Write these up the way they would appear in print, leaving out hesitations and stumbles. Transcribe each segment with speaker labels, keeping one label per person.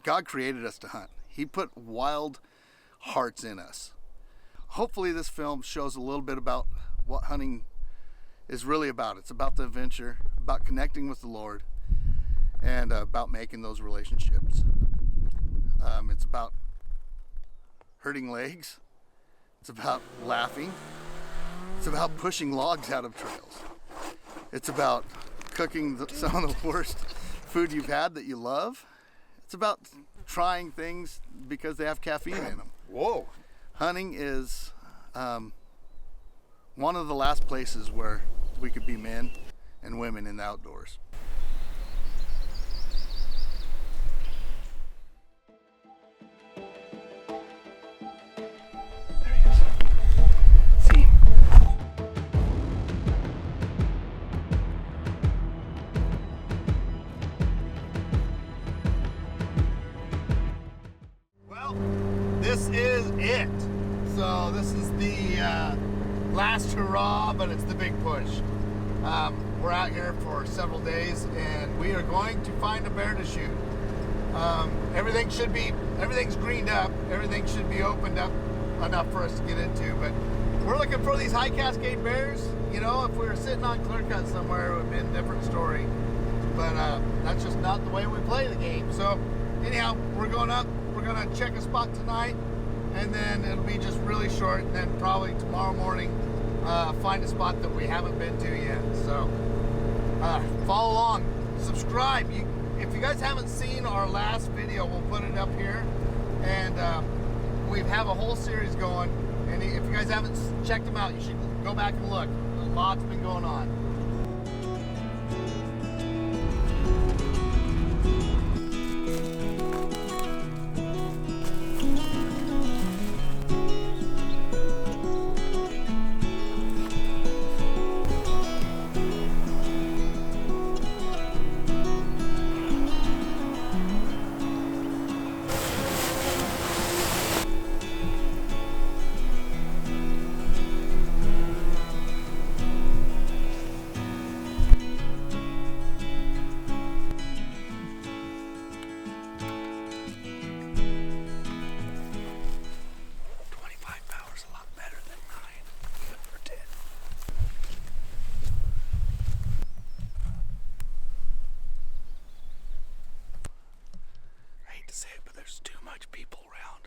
Speaker 1: God created us to hunt. He put wild hearts in us. Hopefully this film shows a little bit about what hunting is really about. It's about the adventure, about connecting with the Lord, and about making those relationships. It's about hurting legs. It's about laughing. It's about pushing logs out of trails. It's about cooking some of the worst food you've had that you love. It's about trying things because they have caffeine in them.
Speaker 2: Whoa.
Speaker 1: Hunting is one of the last places where we could be men and women in the outdoors. There he is. See him.
Speaker 2: Well, this is it. So this is the last hurrah, but it's the big push. We're out here for several days, and we are going to find a bear to shoot. Everything's greened up. Everything should be opened up enough for us to get into. But we're looking for these high cascade bears. You know, if we were sitting on clear cut somewhere, it would have been a different story. But that's just not the way we play the game. So anyhow, we're going up. We're gonna check a spot tonight, and then it'll be just really short, and then probably tomorrow morning find a spot that we haven't been to yet. So follow along, subscribe. If you guys haven't seen our last video, we'll put it up here, and we have a whole series going, and if you guys haven't checked them out, you should go back and look. A lot's been going on.
Speaker 1: Say it, but there's too much people around.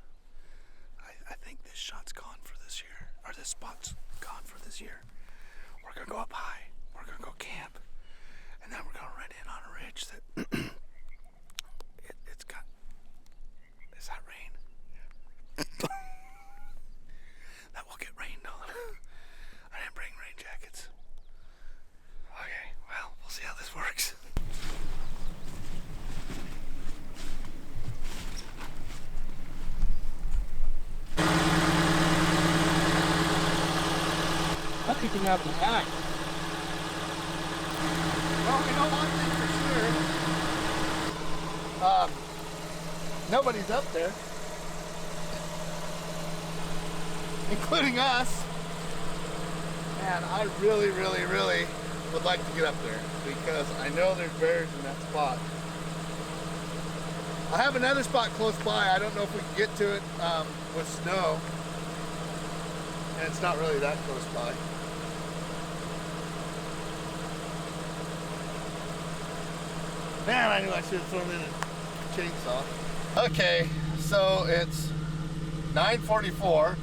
Speaker 1: I think this shot's gone for this year, or this spot's gone for this year. We're gonna go up high, we're gonna go camp, and then we're gonna run in on a ridge that it's got, is that rain? That will get rain, no. I didn't bring rain jackets. Okay, well, we'll see how this works.
Speaker 3: Keeping up the pack.
Speaker 2: Well, we know one thing for sure. Nobody's up there, including us. Man, I really would like to get up there because I know there's bears in that spot. I have another spot close by. I don't know if we can get to it with snow, and it's not really that close by. Man, I knew I should have thrown in a chainsaw. Okay, so it's 9:44.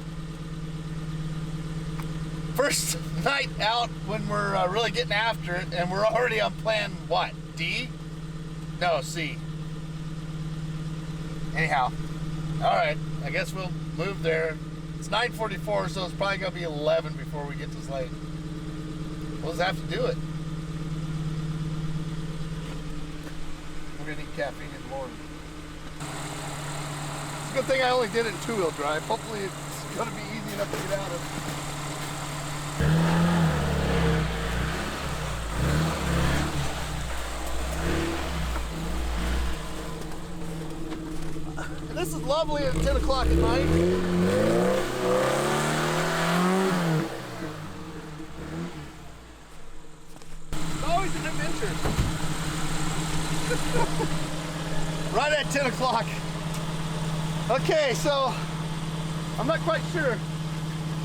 Speaker 2: First night out when we're really getting after it, and we're already on plan, what, D? No, C. Anyhow, all right, I guess we'll move there. It's 9:44, so it's probably gonna be 11 before we get to this lake. We'll just have to do it. We're gonna need caffeine in the morning. It's a good thing I only did it in two-wheel drive. Hopefully it's gonna be easy enough to get out of. This is lovely at 10 o'clock at night. It's always an adventure. Right at 10 o'clock. Okay, so I'm not quite sure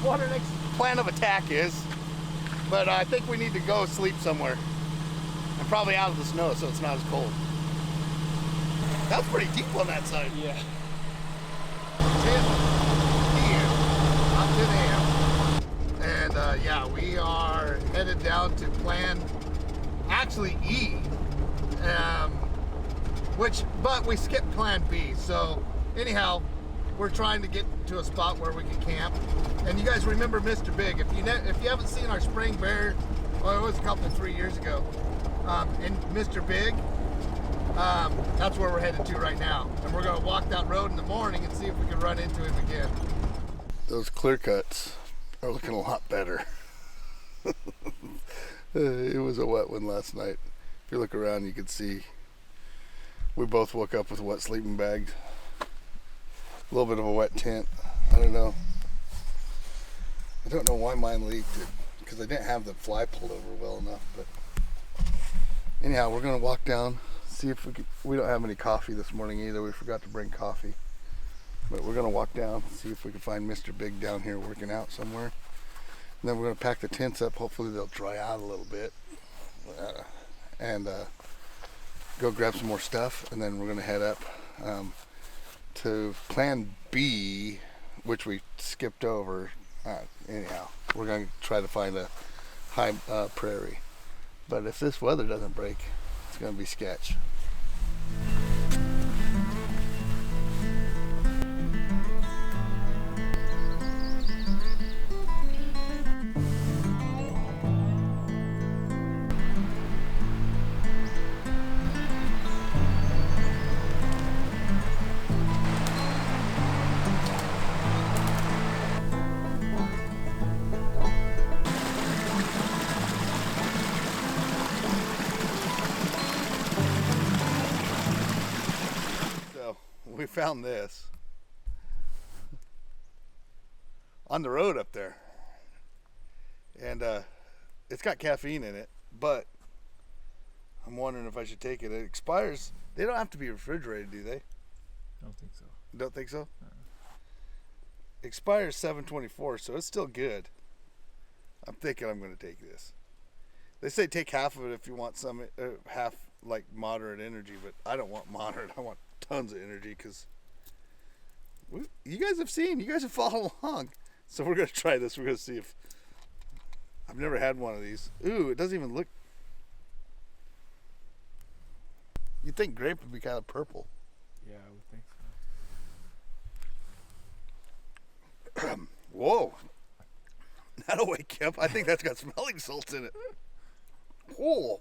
Speaker 2: what our next plan of attack is, but I think we need to go sleep somewhere. And probably out of the snow so it's not as cold. That's pretty deep on that side.
Speaker 3: Yeah.
Speaker 2: 10 p.m. not 10 a.m. And yeah, we are headed down to plan, actually E, but we skipped plan B. So anyhow, we're trying to get to a spot where we can camp. And you guys remember Mr. Big. If you haven't seen our spring bear, well, it was a couple 3 years ago, in Mr. Big, that's where we're headed to right now. And we're gonna walk that road in the morning and see if we can run into him again.
Speaker 1: Those clear cuts are looking a lot better. It was a wet one last night. If you look around, you can see we both woke up with wet sleeping bags. A little bit of a wet tent. I don't know. I don't know why mine leaked it, because I didn't have the fly pulled over well enough. But anyhow, we're gonna walk down, see if we don't have any coffee this morning either. We forgot to bring coffee. But we're gonna walk down, see if we can find Mr. Big down here working out somewhere. And then we're gonna pack the tents up. Hopefully they'll dry out a little bit. And go grab some more stuff. And then we're gonna head up to plan B, which we skipped over. Anyhow, we're going to try to find a high prairie. But if this weather doesn't break, it's going to be sketch. We found this on the road up there, and it's got caffeine in it, but I'm wondering if I should take it. It expires. They don't have to be refrigerated, do they?
Speaker 3: I don't think so.
Speaker 1: Don't think so? Expires 7/24, so it's still good. I'm thinking I'm going to take this. They say take half of it if you want some, half like moderate energy, but I don't want moderate. I want tons of energy, because you guys have followed along. So we're going to try this. We're going to see if, I've never had one of these. Ooh, it doesn't even look, you'd think grape would be kind of purple.
Speaker 3: Yeah, I would think so.
Speaker 1: Whoa, that'll wake you up. I think that's got smelling salts in it. Whoa.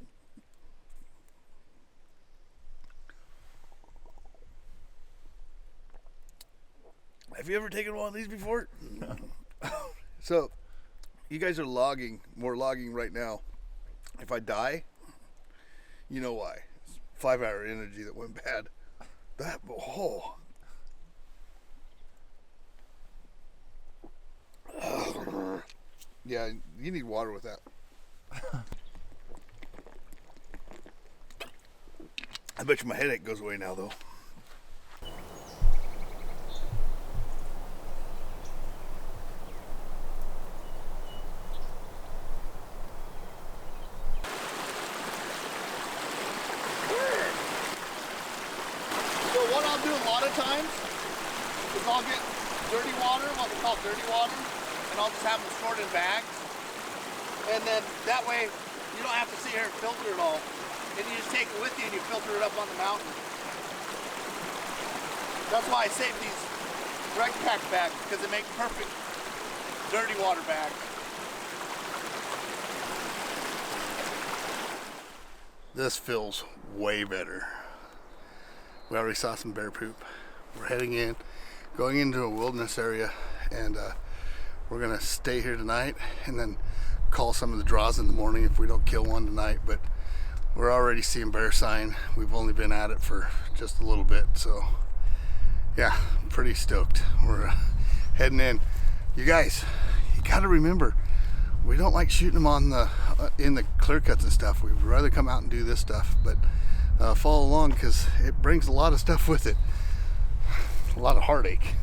Speaker 1: Have you ever taken one of these before? No. So, you guys are logging. We're logging right now. If I die, you know why. It's 5-hour energy that went bad. That, oh. Yeah, you need water with that. I bet you my headache goes away now, though. Times is I'll get dirty water, what we call dirty water, and I'll just have them stored in bags, and then that way you don't have to sit here and filter it all, and you just take it with you and you filter it up on the mountain. That's why I save these rec pack bags, because they make perfect dirty water bags. This feels way better. We already saw some bear poop. We're heading in, going into a wilderness area, and we're gonna stay here tonight and then call some of the draws in the morning if we don't kill one tonight. But we're already seeing bear sign. We've only been at it for just a little bit, so yeah, pretty stoked. We're heading in. You guys, you gotta remember, we don't like shooting them on the in the clear cuts and stuff. We'd rather come out and do this stuff, but follow along because it brings a lot of stuff with it. A lot of heartache.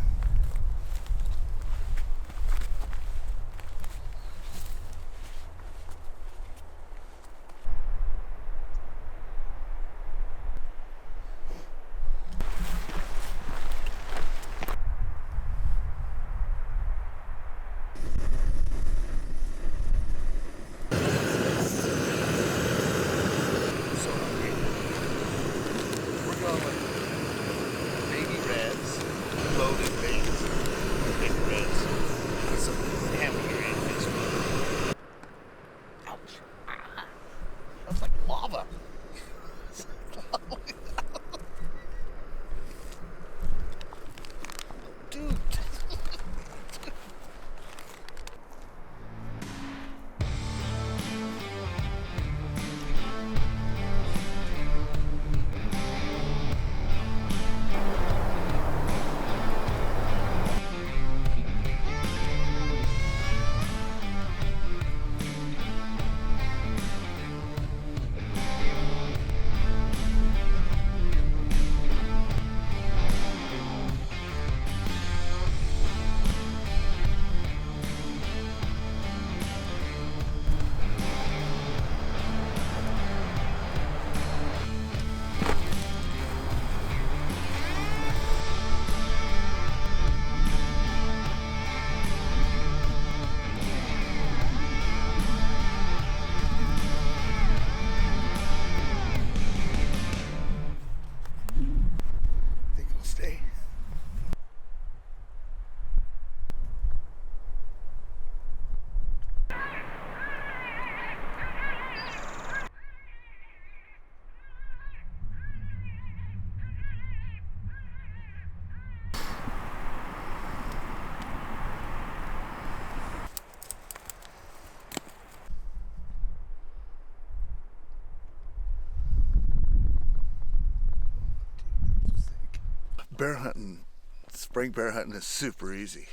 Speaker 1: Bear hunting, spring bear hunting is super easy.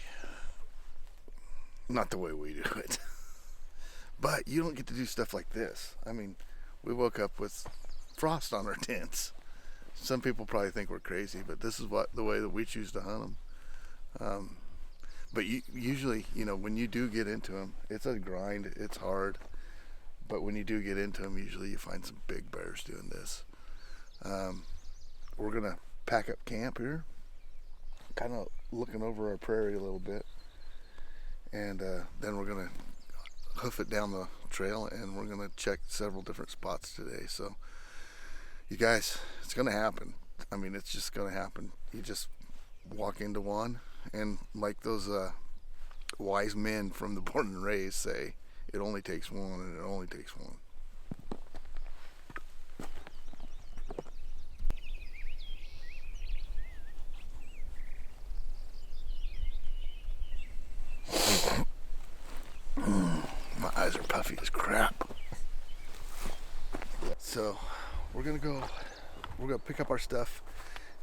Speaker 1: Not the way we do it. But you don't get to do stuff like this. I mean, we woke up with frost on our tents. Some people probably think we're crazy, but this is the way that we choose to hunt them. But usually, when you do get into them, it's a grind, it's hard. But when you do get into them, usually you find some big bears doing this. We're gonna pack up camp here, kind of looking over our prairie a little bit, and then we're gonna hoof it down the trail, and we're gonna check several different spots today. So you guys, it's gonna happen. I mean, it's just gonna happen. You just walk into one, and like those wise men from the Born and Raised say, it only takes one, and it only takes one. My eyes are puffy as crap. So we're gonna pick up our stuff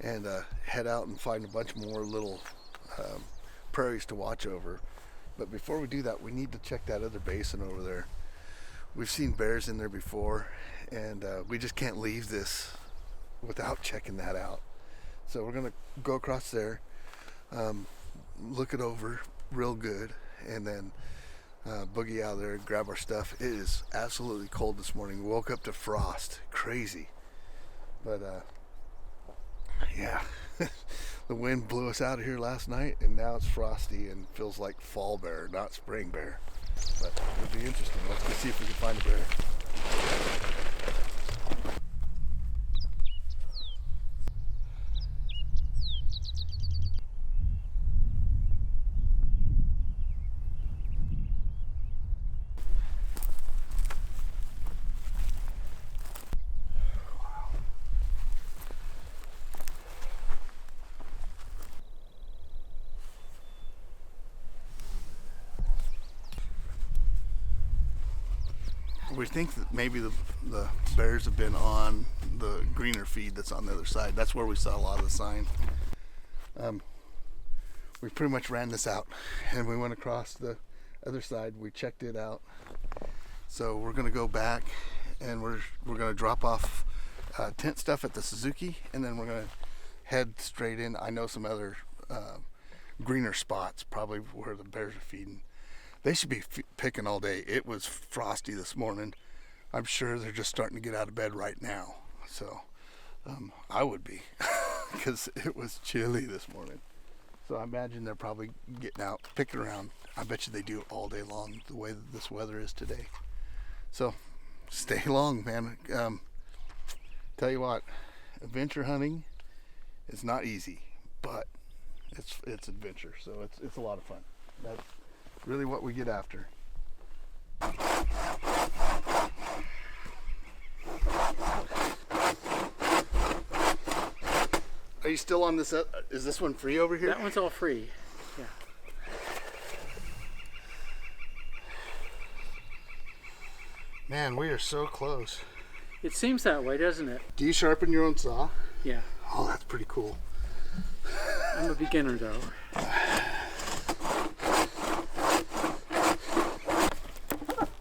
Speaker 1: and head out and find a bunch more little prairies to watch over. But before we do that, we need to check that other basin over there. We've seen bears in there before, and we just can't leave this without checking that out. So we're gonna go across there, look it over real good, and then boogie out there and grab our stuff. It is absolutely cold this morning. We woke up to frost. Crazy. But yeah, the wind blew us out of here last night, and now it's frosty and feels like fall bear, not spring bear. But it'll be interesting. Let's go see if we can find a bear. We think that maybe the bears have been on the greener feed that's on the other side. That's where we saw a lot of the sign. We pretty much ran this out, and we went across the other side. We checked it out. So we're gonna go back, and we're gonna drop off tent stuff at the Suzuki, and then we're gonna head straight in. I know some other greener spots, probably where the bears are feeding. They should be picking all day. It was frosty this morning. I'm sure they're just starting to get out of bed right now. So I would be, because it was chilly this morning. So I imagine they're probably getting out, picking around. I bet you they do it all day long, the way that this weather is today. So stay long, man. Tell you what, adventure hunting is not easy, but it's adventure, so it's a lot of fun. That's really what we get after. Are you still on this? Is this one free over here?
Speaker 4: That one's all free. Yeah.
Speaker 1: Man, we are so close.
Speaker 4: It seems that way, doesn't it?
Speaker 1: Do you sharpen your own saw?
Speaker 4: Yeah.
Speaker 1: Oh, that's pretty cool.
Speaker 4: I'm a beginner though.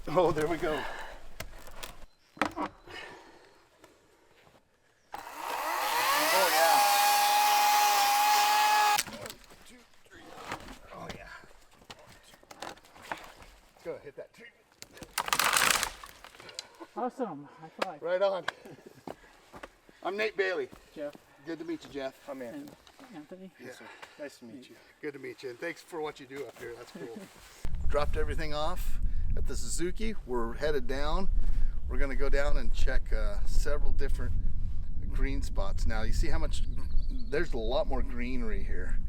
Speaker 1: Oh, there we go. Oh, yeah. 1, 2, 3. Oh, yeah. 1, 2. Go hit that tree.
Speaker 4: Awesome. High five.
Speaker 1: Right on. I'm Nate Bailey.
Speaker 4: Jeff.
Speaker 1: Good to meet you, Jeff.
Speaker 3: I'm Anthony.
Speaker 4: And Anthony.
Speaker 1: Yeah.
Speaker 3: Nice to meet you.
Speaker 1: Good to meet you, and thanks for what you do up here. That's cool. Dropped everything off at the Suzuki. We're headed down. We're gonna go down and check several different green spots. Now you see how much, there's a lot more greenery here,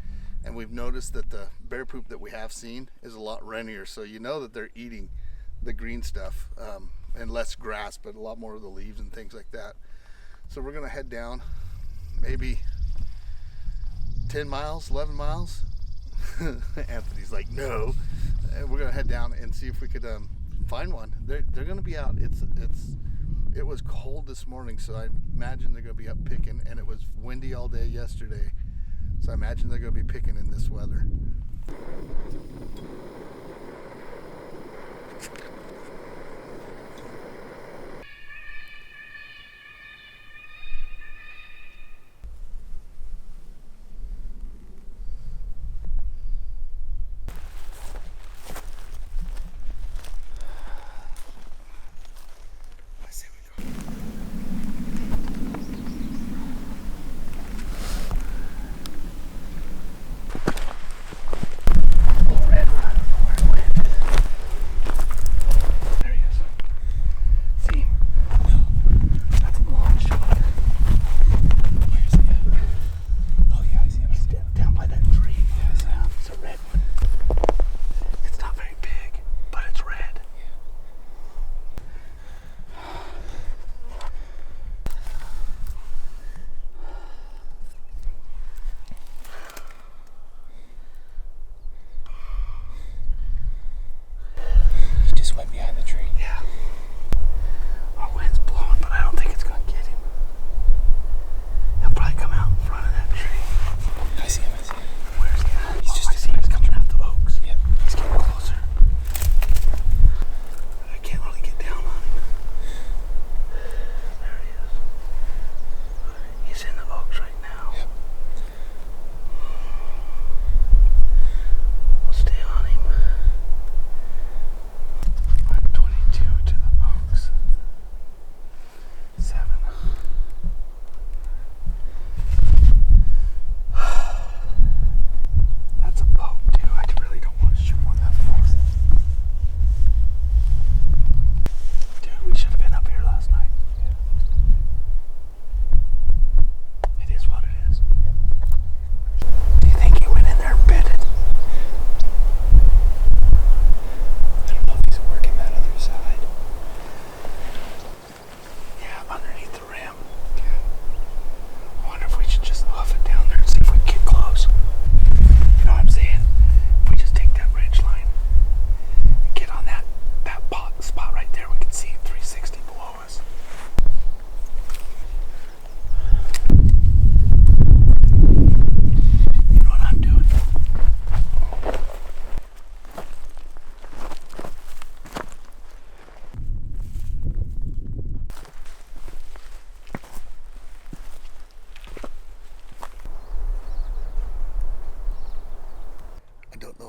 Speaker 1: and we've noticed that the bear poop that we have seen is a lot renier, so you know that they're eating the green stuff, and less grass, but a lot more of the leaves and things like that. So we're gonna head down maybe 10 miles, 11 miles. Anthony's like, no. And we're gonna head down and see if we could find one. They're gonna be out. It was cold this morning, so I imagine they're gonna be up picking, and it was windy all day yesterday, so I imagine they're gonna be picking in this weather.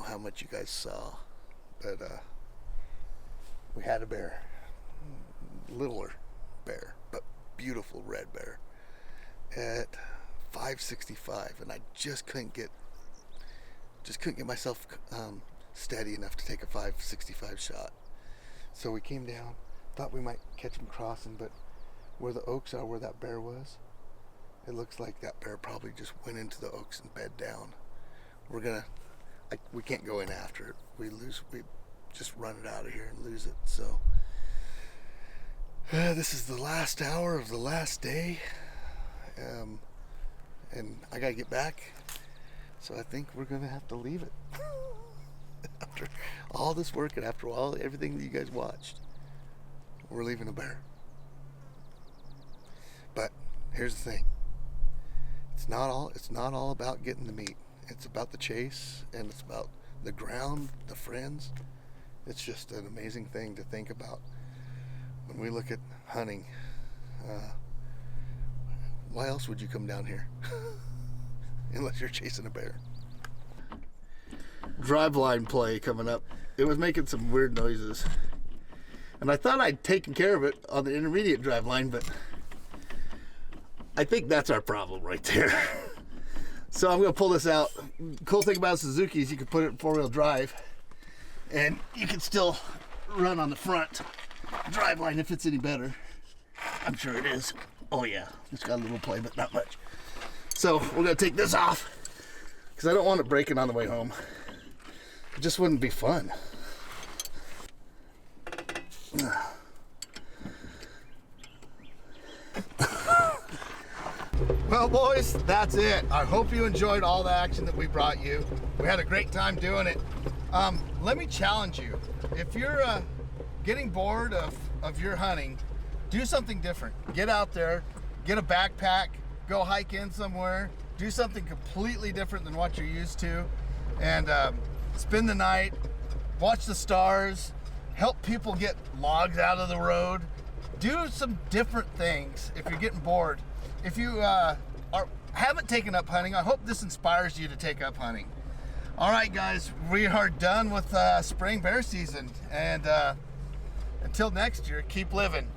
Speaker 1: know how much you guys saw, but we had a bear, littler bear, but beautiful red bear at 565, and I just couldn't get myself steady enough to take a 565 shot. So we came down, thought we might catch him crossing, but where the oaks are, where that bear was, it looks like that bear probably just went into the oaks and bed down. We can't go in after it. We just run it out of here and lose it. So this is the last hour of the last day, and I gotta get back. So I think we're gonna have to leave it. After all this work and after everything that you guys watched, we're leaving a bear. But here's the thing. It's not all about getting the meat. It's about the chase, and it's about the ground, the friends. It's just an amazing thing to think about when we look at hunting. Why else would you come down here? Unless you're chasing a bear. Driveline play coming up. It was making some weird noises, and I thought I'd taken care of it on the intermediate driveline, but I think that's our problem right there. So I'm gonna pull this out. Cool thing about Suzuki is you can put it in 4-wheel drive, and you can still run on the front driveline if it's any better. I'm sure it is. Oh yeah, it's got a little play, but not much. So we're gonna take this off because I don't want it breaking on the way home. It just wouldn't be fun. Well, boys, that's it. I hope you enjoyed all the action that we brought you. We had a great time doing it. Let me challenge you. If you're getting bored of your hunting, do something different. Get out there, get a backpack, go hike in somewhere, do something completely different than what you're used to, and spend the night, watch the stars, help people get logs out of the road. Do some different things if you're getting bored. If you haven't taken up hunting, I hope this inspires you to take up hunting. All right, guys, we are done with spring bear season, and until next year, keep living.